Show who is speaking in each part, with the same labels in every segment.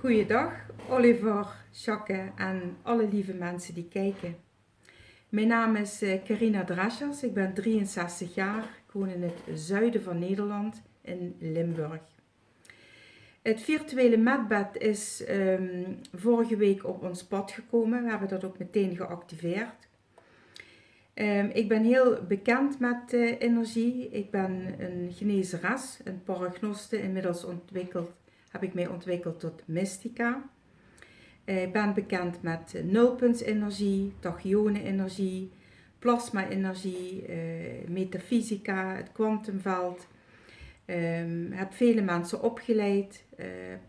Speaker 1: Goeiedag, Oliver, Jacque en alle lieve mensen die kijken. Mijn naam is Carina Dreschers, ik ben 63 jaar, ik woon in het zuiden van Nederland, in Limburg. Het virtuele medbed is vorige week op ons pad gekomen, we hebben dat ook meteen geactiveerd. Ik ben heel bekend met energie, ik ben een genezeres, een paragnoste, inmiddels heb ik mij ontwikkeld tot mystica. Ik ben bekend met nulpuntsenergie, tachyonenenergie, plasma-energie, metafysica, het kwantumveld. Heb vele mensen opgeleid,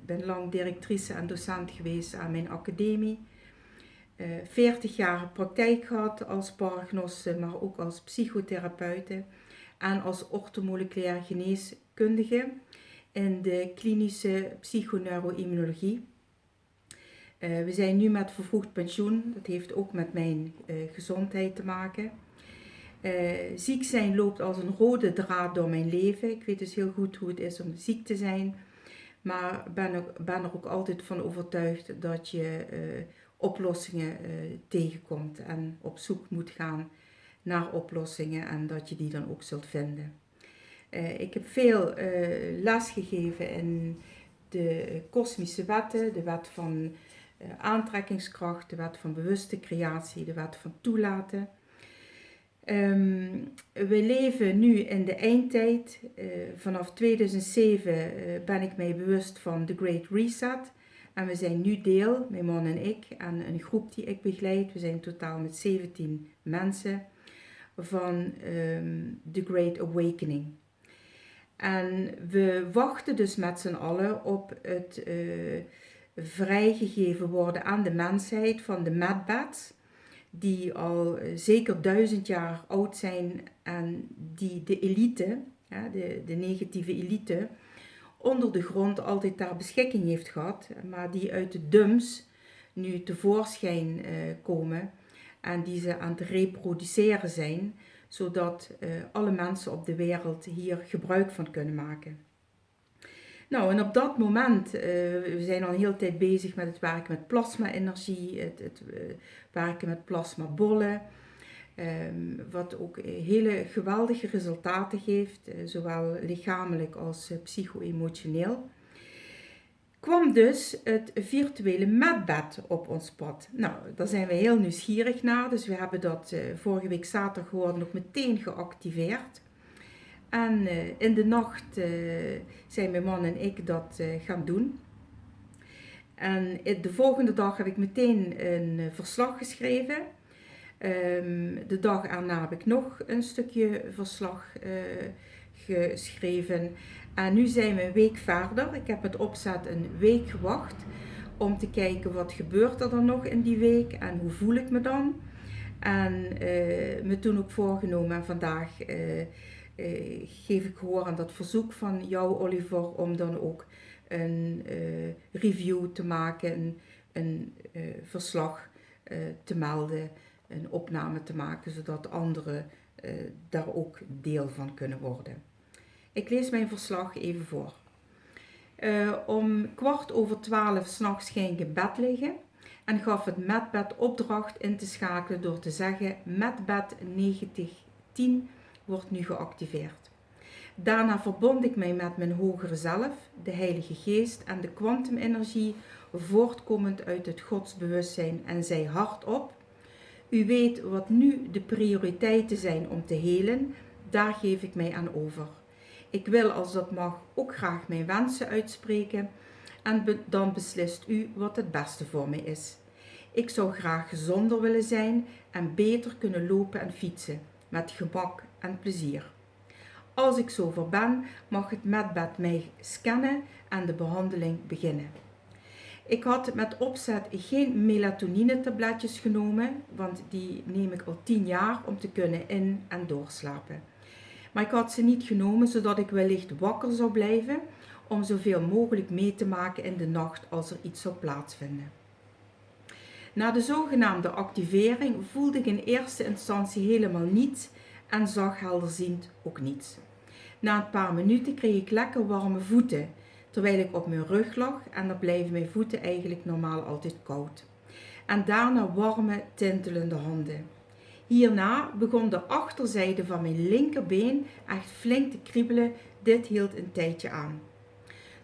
Speaker 1: ben lang directrice en docent geweest aan mijn academie. 40 jaar praktijk gehad als paragnoste, maar ook als psychotherapeute en als orthomoleculair geneeskundige in de klinische psychoneuroimmunologie. We zijn nu met vervroegd pensioen, dat heeft ook met mijn gezondheid te maken. Ziek zijn loopt als een rode draad door mijn leven. Ik weet dus heel goed hoe het is om ziek te zijn, maar ben er ook altijd van overtuigd dat je oplossingen tegenkomt en op zoek moet gaan naar oplossingen en dat je die dan ook zult vinden. Ik heb veel les gegeven in de kosmische wetten, de wet van aantrekkingskracht, de wet van bewuste creatie, de wet van toelaten. We leven nu in de eindtijd. Vanaf 2007 ben ik mij bewust van The Great Reset. En we zijn nu deel, mijn man en ik, en een groep die ik begeleid. We zijn totaal met 17 mensen van The Great Awakening. En we wachten dus met z'n allen op het vrijgegeven worden aan de mensheid van de medbeds, die al zeker 1000 jaar oud zijn en die de elite, de negatieve elite, onder de grond altijd ter beschikking heeft gehad, maar die uit de dumps nu tevoorschijn komen en die ze aan het reproduceren zijn, zodat alle mensen op de wereld hier gebruik van kunnen maken. Nou, en op dat moment, we zijn al een hele tijd bezig met het werken met plasma-energie, het werken met plasmabollen, wat ook hele geweldige resultaten geeft, zowel lichamelijk als psycho-emotioneel. Kwam dus het virtuele medbed op ons pad. Nou, daar zijn we heel nieuwsgierig naar, dus we hebben dat vorige week zaterdag gewoon nog meteen geactiveerd. En in de nacht zijn mijn man en ik dat gaan doen. En de volgende dag heb ik meteen een verslag geschreven. De dag erna heb ik nog een stukje verslag geschreven. En nu zijn we een week verder. Ik heb met opzet een week gewacht om te kijken wat gebeurt er dan nog in die week en hoe voel ik me dan. En me toen ook voorgenomen en vandaag geef ik gehoor aan dat verzoek van jou, Oliver, om dan ook een review te maken, een verslag te melden, een opname te maken, zodat anderen daar ook deel van kunnen worden. Ik lees mijn verslag even voor. Om 11:15 s'nachts ging ik in bed liggen en gaf het medbed opdracht in te schakelen door te zeggen: medbed 9010 wordt nu geactiveerd. Daarna verbond ik mij met mijn hogere zelf, de Heilige Geest en de kwantumenergie voortkomend uit het godsbewustzijn en zei hardop: u weet wat nu de prioriteiten zijn om te helen, daar geef ik mij aan over. Ik wil, als dat mag, ook graag mijn wensen uitspreken en dan beslist u wat het beste voor mij is. Ik zou graag gezonder willen zijn en beter kunnen lopen en fietsen, met gemak en plezier. Als ik zover ben, mag het medbed mij scannen en de behandeling beginnen. Ik had met opzet geen melatonine tabletjes genomen, want die neem ik al 10 jaar om te kunnen in- en doorslapen. Maar ik had ze niet genomen zodat ik wellicht wakker zou blijven om zoveel mogelijk mee te maken in de nacht als er iets zou plaatsvinden. Na de zogenaamde activering voelde ik in eerste instantie helemaal niets en zag helderziend ook niets. Na een paar minuten kreeg ik lekker warme voeten, terwijl ik op mijn rug lag en dan blijven mijn voeten eigenlijk normaal altijd koud. En daarna warme, tintelende handen. Hierna begon de achterzijde van mijn linkerbeen echt flink te kriebelen. Dit hield een tijdje aan.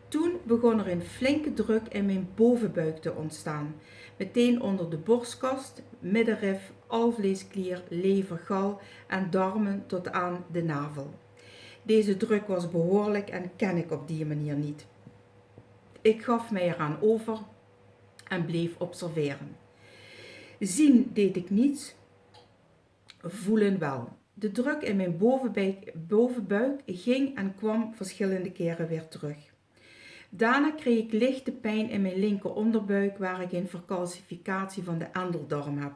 Speaker 1: Toen begon er een flinke druk in mijn bovenbuik te ontstaan. Meteen onder de borstkast, middenrif, alvleesklier, lever, gal en darmen tot aan de navel. Deze druk was behoorlijk en ken ik op die manier niet. Ik gaf mij eraan over en bleef observeren. Zien deed ik niets, voelen wel. De druk in mijn bovenbuik ging en kwam verschillende keren weer terug. Daarna kreeg ik lichte pijn in mijn linker onderbuik waar ik een vercalcificatie van de endeldarm heb.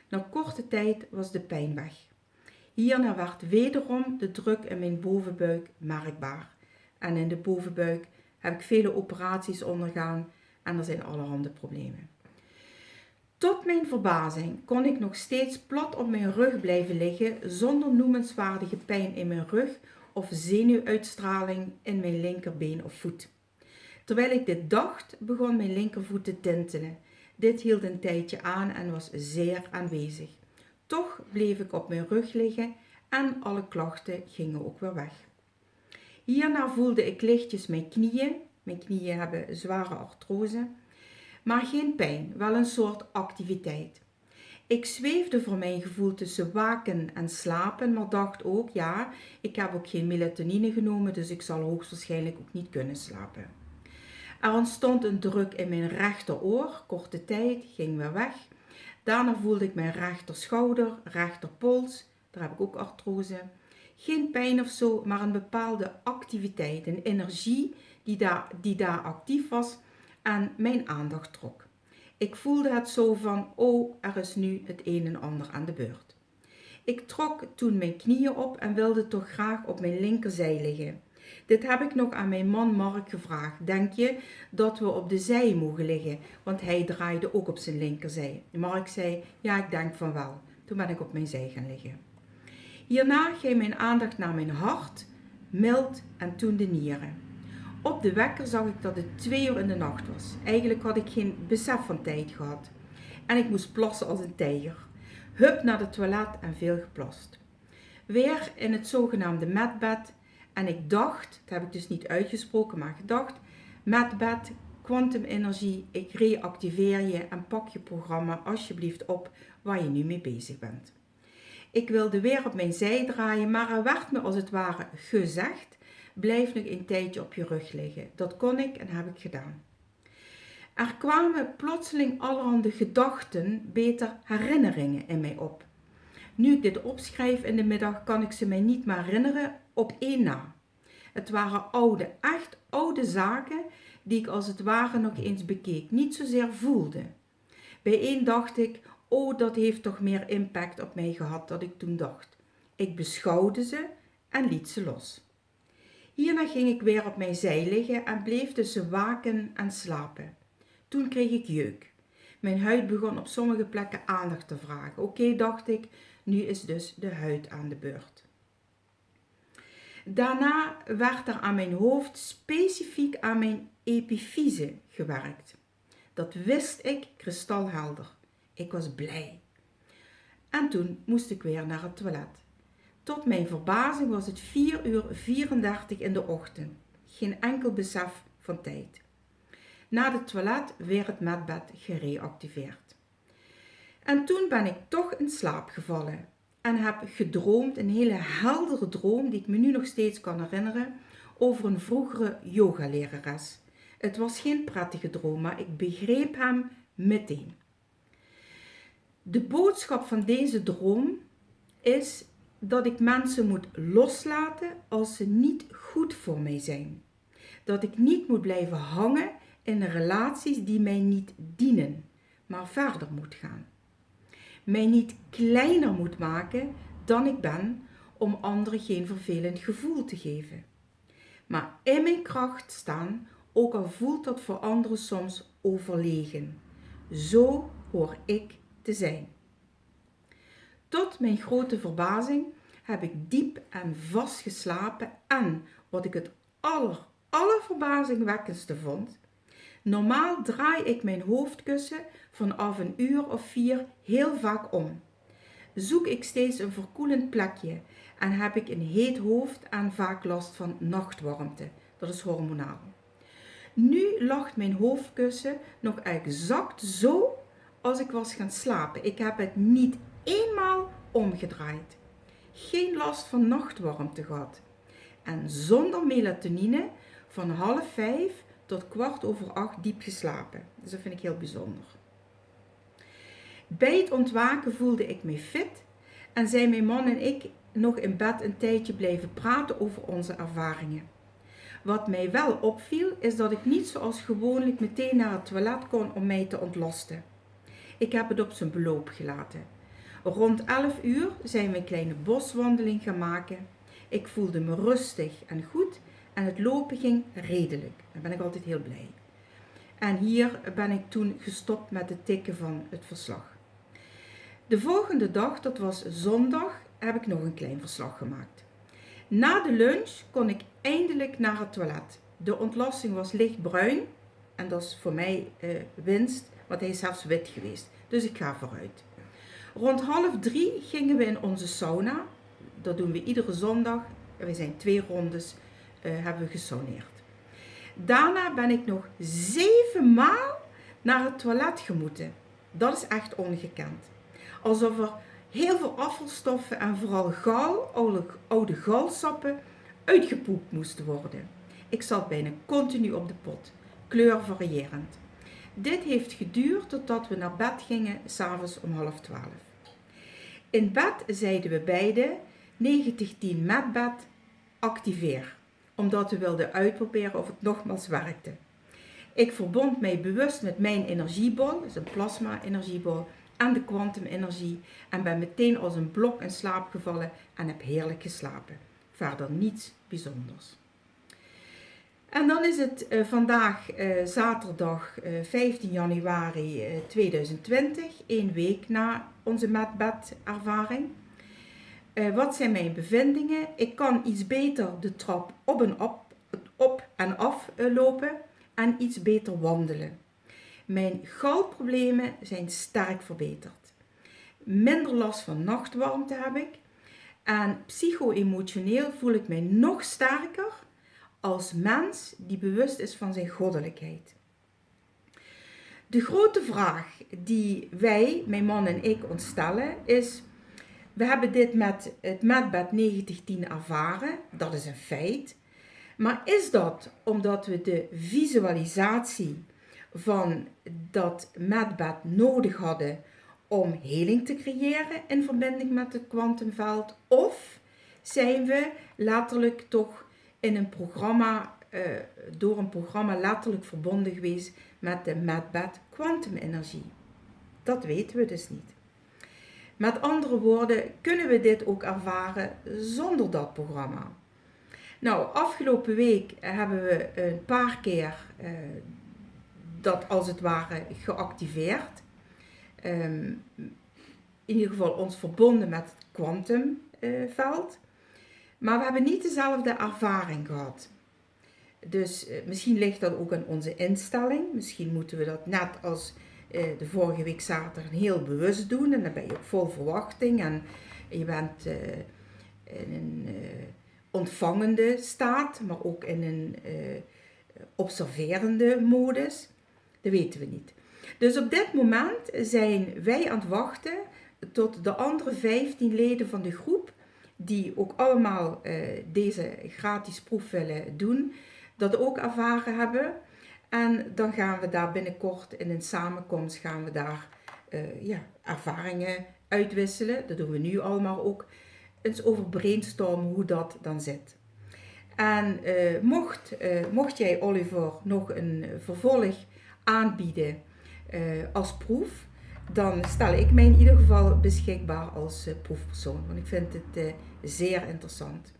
Speaker 1: Na korte tijd was de pijn weg. Hierna werd wederom de druk in mijn bovenbuik merkbaar. En in de bovenbuik heb ik vele operaties ondergaan en er zijn allerhande problemen. Tot mijn verbazing kon ik nog steeds plat op mijn rug blijven liggen zonder noemenswaardige pijn in mijn rug of zenuwuitstraling in mijn linkerbeen of voet. Terwijl ik dit dacht, begon mijn linkervoet te tintelen. Dit hield een tijdje aan en was zeer aanwezig. Toch bleef ik op mijn rug liggen en alle klachten gingen ook weer weg. Hierna voelde ik lichtjes mijn knieën. Mijn knieën hebben zware artrose, maar geen pijn, wel een soort activiteit. Ik zweefde voor mijn gevoel tussen waken en slapen, maar dacht ook, ja, ik heb ook geen melatonine genomen, dus ik zal hoogstwaarschijnlijk ook niet kunnen slapen. Er ontstond een druk in mijn rechteroor, korte tijd, ging weer weg. Daarna voelde ik mijn rechterschouder, rechterpols, daar heb ik ook artrose. Geen pijn of zo, maar een bepaalde activiteit, een energie die daar actief was en mijn aandacht trok. Ik voelde het zo van, oh, er is nu het een en ander aan de beurt. Ik trok toen mijn knieën op en wilde toch graag op mijn linkerzij liggen. Dit heb ik nog aan mijn man Mark gevraagd. Denk je dat we op de zij mogen liggen? Want hij draaide ook op zijn linkerzij. Mark zei, ja, ik denk van wel. Toen ben ik op mijn zij gaan liggen. Hierna ging mijn aandacht naar mijn hart, mild en toen de nieren. Op de wekker zag ik dat het 2 uur in de nacht was. Eigenlijk had ik geen besef van tijd gehad. En ik moest plassen als een tijger. Hup naar het toilet en veel geplast. Weer in het zogenaamde medbed. En ik dacht, dat heb ik dus niet uitgesproken, maar gedacht, medbed, kwantumenergie, ik reactiveer je en pak je programma alsjeblieft op waar je nu mee bezig bent. Ik wilde weer op mijn zij draaien, maar er werd me als het ware gezegd, blijf nog een tijdje op je rug liggen. Dat kon ik en heb ik gedaan. Er kwamen plotseling allerhande gedachten, beter herinneringen in mij op. Nu ik dit opschrijf in de middag, kan ik ze mij niet meer herinneren op één na. Het waren oude, echt oude zaken die ik als het ware nog eens bekeek, niet zozeer voelde. Bij één dacht ik, oh, dat heeft toch meer impact op mij gehad dan ik toen dacht. Ik beschouwde ze en liet ze los. Hierna ging ik weer op mijn zij liggen en bleef tussen waken en slapen. Toen kreeg ik jeuk. Mijn huid begon op sommige plekken aandacht te vragen. Oké, dacht ik, nu is dus de huid aan de beurt. Daarna werd er aan mijn hoofd, specifiek aan mijn epifyse gewerkt. Dat wist ik kristalhelder. Ik was blij. En toen moest ik weer naar het toilet. Tot mijn verbazing was het 4:34 in de ochtend. Geen enkel besef van tijd. Na het toilet weer het medbed gereactiveerd. En toen ben ik toch in slaap gevallen en heb gedroomd, een hele heldere droom die ik me nu nog steeds kan herinneren, over een vroegere yogalerares. Het was geen prettige droom, maar ik begreep hem meteen. De boodschap van deze droom is dat ik mensen moet loslaten als ze niet goed voor mij zijn. Dat ik niet moet blijven hangen in relaties die mij niet dienen, maar verder moet gaan. Mij niet kleiner moet maken dan ik ben om anderen geen vervelend gevoel te geven. Maar in mijn kracht staan, ook al voelt dat voor anderen soms overlegen. Zo hoor ik te zijn. Tot mijn grote verbazing heb ik diep en vast geslapen en, wat ik het allerverbazingwekkendste vond? Normaal draai ik mijn hoofdkussen vanaf 1 uur of 4 heel vaak om. Zoek ik steeds een verkoelend plekje en heb ik een heet hoofd en vaak last van nachtwarmte. Dat is hormonaal. Nu lag mijn hoofdkussen nog exact zo als ik was gaan slapen. Ik heb het niet eenmaal omgedraaid. Geen last van nachtwarmte gehad. En zonder melatonine van 4:30 tot 7:15 diep geslapen. Dus dat vind ik heel bijzonder. Bij het ontwaken voelde ik me fit en zijn mijn man en ik nog in bed een tijdje blijven praten over onze ervaringen. Wat mij wel opviel is dat ik niet zoals gewoonlijk meteen naar het toilet kon om mij te ontlasten. Ik heb het op zijn beloop gelaten. Rond 11 uur zijn we een kleine boswandeling gaan maken. Ik voelde me rustig en goed en het lopen ging redelijk. Daar ben ik altijd heel blij. En hier ben ik toen gestopt met het tikken van het verslag. De volgende dag, dat was zondag, heb ik nog een klein verslag gemaakt. Na de lunch kon ik eindelijk naar het toilet. De ontlasting was lichtbruin en dat is voor mij winst, want hij is zelfs wit geweest. Dus ik ga vooruit. Rond 2:30 gingen we in onze sauna. Dat doen we iedere zondag. We zijn 2 rondes, hebben we gesauneerd. Daarna ben ik nog 7 maal naar het toilet gemoeten. Dat is echt ongekend. Alsof er heel veel afvalstoffen en vooral oude galsappen uitgepoept moesten worden. Ik zat bijna continu op de pot, kleur variërend. Dit heeft geduurd totdat we naar bed gingen, 's avonds om 11:30. In bed zeiden we beide 90-10 met bed, activeer. Omdat we wilden uitproberen of het nogmaals werkte. Ik verbond mij bewust met mijn energiebol, dat is een plasma-energiebol, en de kwantumenergie en ben meteen als een blok in slaap gevallen en heb heerlijk geslapen. Verder niets bijzonders. En dan is het vandaag zaterdag 15 januari 2020, 1 week na onze medbed-ervaring. Wat zijn mijn bevindingen? Ik kan iets beter de trap op en af lopen en iets beter wandelen. Mijn galproblemen zijn sterk verbeterd. Minder last van nachtwarmte heb ik. En psycho-emotioneel voel ik mij nog sterker als mens die bewust is van zijn goddelijkheid. De grote vraag die wij, mijn man en ik, ons stellen is: we hebben dit met het medbed 90-10 ervaren, dat is een feit. Maar is dat omdat we de visualisatie van dat medbed nodig hadden om heling te creëren in verbinding met het kwantumveld? Of zijn we letterlijk toch in een programma, door een programma letterlijk verbonden geweest met de medbed kwantumenergie? Dat weten we dus niet. Met andere woorden, kunnen we dit ook ervaren zonder dat programma? Nou, afgelopen week hebben we een paar keer dat als het ware geactiveerd. In ieder geval ons verbonden met het kwantumveld. Maar we hebben niet dezelfde ervaring gehad. Dus misschien ligt dat ook aan onze instelling. Misschien moeten we dat net als de vorige week zaterdag heel bewust doen. En dan ben je ook vol verwachting. En je bent in een ontvangende staat, maar ook in een observerende modus. Dat weten we niet. Dus op dit moment zijn wij aan het wachten tot de andere 15 leden van de groep, die ook allemaal deze gratis proef willen doen, dat ook ervaren hebben. En dan gaan we daar binnenkort in een samenkomst gaan we daar ervaringen uitwisselen. Dat doen we nu allemaal ook. Eens over brainstormen hoe dat dan zit. En mocht jij, Oliver, nog een vervolg aanbieden als proef, dan stel ik mij in ieder geval beschikbaar als proefpersoon. Want ik vind het zeer interessant.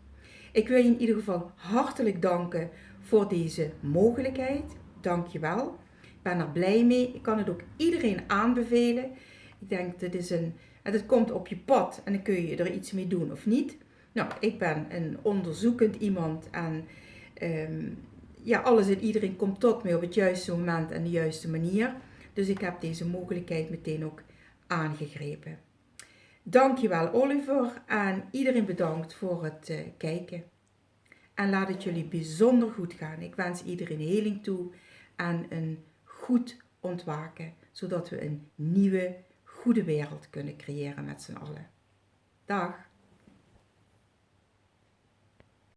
Speaker 1: Ik wil je in ieder geval hartelijk danken voor deze mogelijkheid. Dank je wel. Ik ben er blij mee. Ik kan het ook iedereen aanbevelen. Ik denk het komt op je pad en dan kun je er iets mee doen of niet. Nou, ik ben een onderzoekend iemand en ja, alles en iedereen komt tot mij op het juiste moment en de juiste manier. Dus ik heb deze mogelijkheid meteen ook aangegrepen. Dankjewel Oliver en iedereen bedankt voor het kijken. En laat het jullie bijzonder goed gaan. Ik wens iedereen heling toe en een goed ontwaken. Zodat we een nieuwe, goede wereld kunnen creëren met z'n allen. Dag!